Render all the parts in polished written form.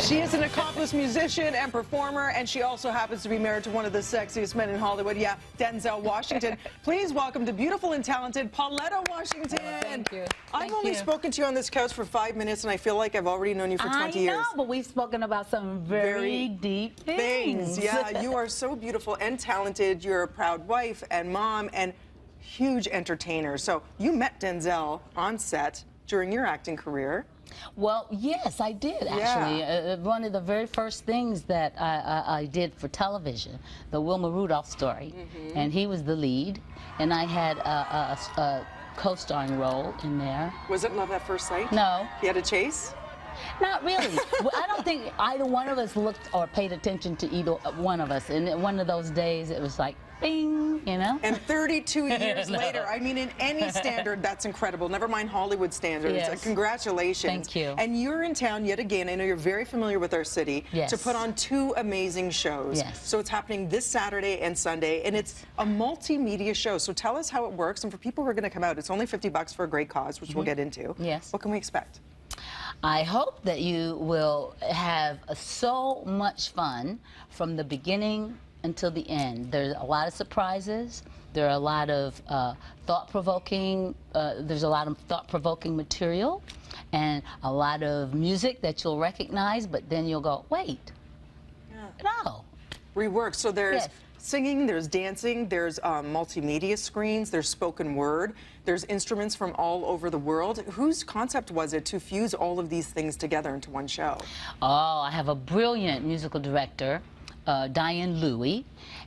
She is an accomplished musician and performer, and she also happens to be married to one of the sexiest men in Hollywood, Denzel Washington. Please welcome the beautiful and talented Pauletta Washington. Thank you. I've only spoken to you on this couch for 5 minutes, and I feel like I've already known you for 20 years. I know, but we've spoken about some very deep things. Yeah, you are so beautiful and talented. You're a proud wife and mom and huge entertainer. So you met Denzel on set during your acting career. Well, yes, I did, actually. Yeah. One of the very first things that I did for television, the Wilma Rudolph story, and he was the lead, and I had a co-starring role in there. Was it love at first sight? No. You had a chase? Not really. I don't think either one of us looked or paid attention to either one of us. And one of those days, it was like, bing, you know? And 32 years later, I mean, in any standard, that's incredible. Never mind Hollywood standards. Yes. Congratulations. Thank you. And you're in town yet again. I know you're very familiar with our city. Yes. To put on 2 amazing shows. Yes. So it's happening this Saturday and Sunday, and it's a multimedia show. So tell us how it works. And for people who are going to come out, it's only $50 for a great cause, which we'll get into. Yes. What can we expect? I hope that you will have so much fun from the beginning until the end. There's a lot of surprises. There are a lot of thought-provoking material, and a lot of music that you'll recognize, but then you'll go, wait, no. Rework. So there's Yes. singing, there's dancing, there's multimedia screens, there's spoken word, there's instruments from all over the world. Whose concept was it to fuse all of these things together into one show? Oh, I have a brilliant musical director, Diane Louie,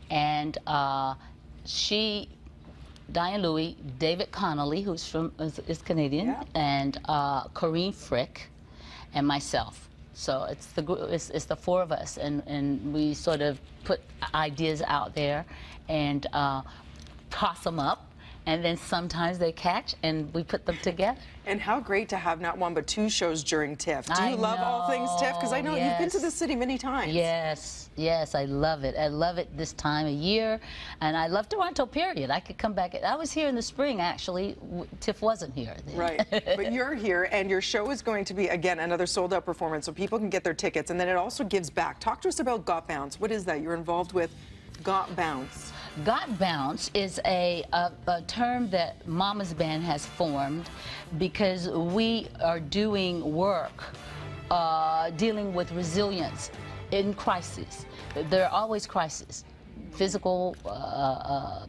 and Diane Louie, David Connolly, who's is Canadian, and Corinne Frick, and myself. So it's the 4 of us, and we sort of put ideas out there and toss them up, and then sometimes they catch, and we put them together. And how great to have not 1 but 2 shows during TIFF. Do you love all things TIFF? Because I know you've been to the city many times. Yes, yes, I love it. I love it this time of year, and I love Toronto, period. I could come back. I was here in the spring, actually. TIFF wasn't here then. Right, but you're here, and your show is going to be, again, another sold-out performance, so people can get their tickets, and then it also gives back. Talk to us about Got Bounce. What is that? You're involved with Got Bounce. Got Bounce is a term that Mama's Band has formed because we are doing work dealing with resilience in crisis. There are always crises. Physical,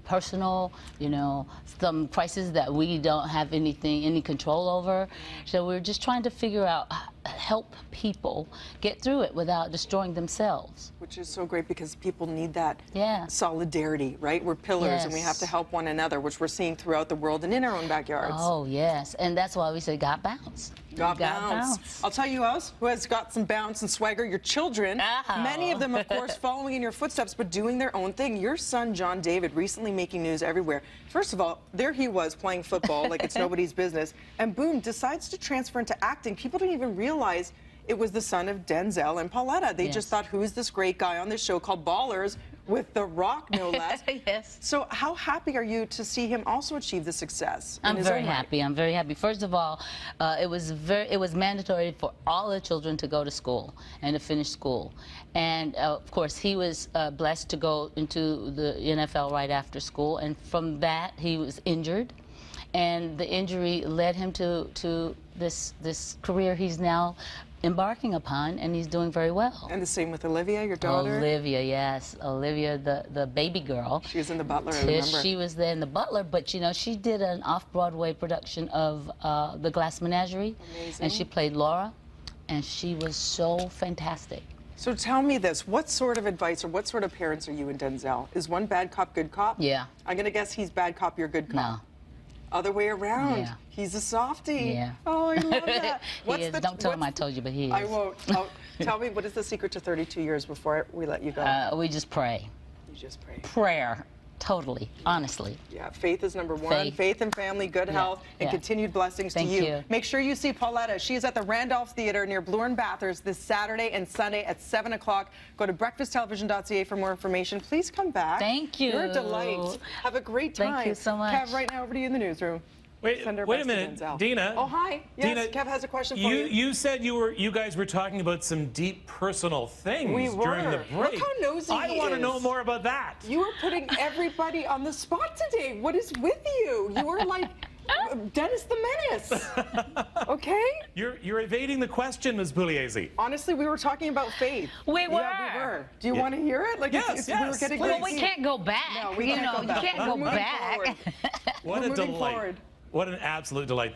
personal, you know, some crises that we don't have any control over. So we're just trying to figure out, help people get through it without destroying themselves. Which is so great because people need that solidarity, right? We're pillars and we have to help one another, which we're seeing throughout the world and in our own backyards. Oh, yes. And that's why we say Got Bounce. Got bounce. I'll tell you who has got some bounce and swagger. Your children. Many of them, of course, following in your footsteps, but doing their own thing. Your son, John David, recently making news everywhere. First of all, there he was playing football like it's nobody's business, and boom, decides to transfer into acting. People didn't even realize it was the son of Denzel and Pauletta. They just thought, who's this great guy on this show called Ballers with The Rock, no less. Yes. So how happy are you to see him also achieve the success? I'm very happy. I'm very happy. First of all, it was mandatory for all the children to go to school and to finish school. And of course, he was blessed to go into the NFL right after school. And from that, he was injured. And the injury led him to this career he's now embarking upon, and he's doing very well. And the same with Olivia, your daughter? Olivia, yes. Olivia, the baby girl. She was in The Butler, I remember. She was there in The Butler, but you know, she did an off-Broadway production of The Glass Menagerie. Amazing. And she played Laura, and she was so fantastic. So tell me this, what sort of advice or what sort of parents are you and Denzel? Is one bad cop, good cop? Yeah. I'm gonna guess he's bad cop, you're good cop. No. Other way around. Yeah. He's a softie. Yeah. Oh, I love that. He is. Don't tell him I told you, but he is. I won't. Oh, tell me, what is the secret to 32 years before we let you go? We just pray. You just pray. Prayer. Totally, honestly. Yeah, faith is number 1. Faith and family, good health, and continued blessings to you. Thank you. Make sure you see Pauletta. She is at the Randolph Theater near Bloor and Bathurst this Saturday and Sunday at 7 o'clock. Go to breakfasttelevision.ca for more information. Please come back. Thank you. You're a delight. Have a great time. Thank you so much. Kev, right now over to you in the newsroom. Send our Wait a best to minute, Denzel. Dina. Oh, hi. Yes, Dina, Kev has a question for you. You said you guys were talking about some deep personal things We were. during the break. Look how nosy I he want to is. know more about that. You were putting everybody on the spot today. What is with you? You were like Dennis the Menace. Okay? You're evading the question, Ms. Pugliese. Honestly, we were talking about faith. We were. Yeah, we were. Do you want to hear it? Like, Yes, we were yes, getting please. Well, we can't go back. No, we you can't know, go back. you can't We're go moving back. forward. What We're a moving delight. forward. What an absolute delight.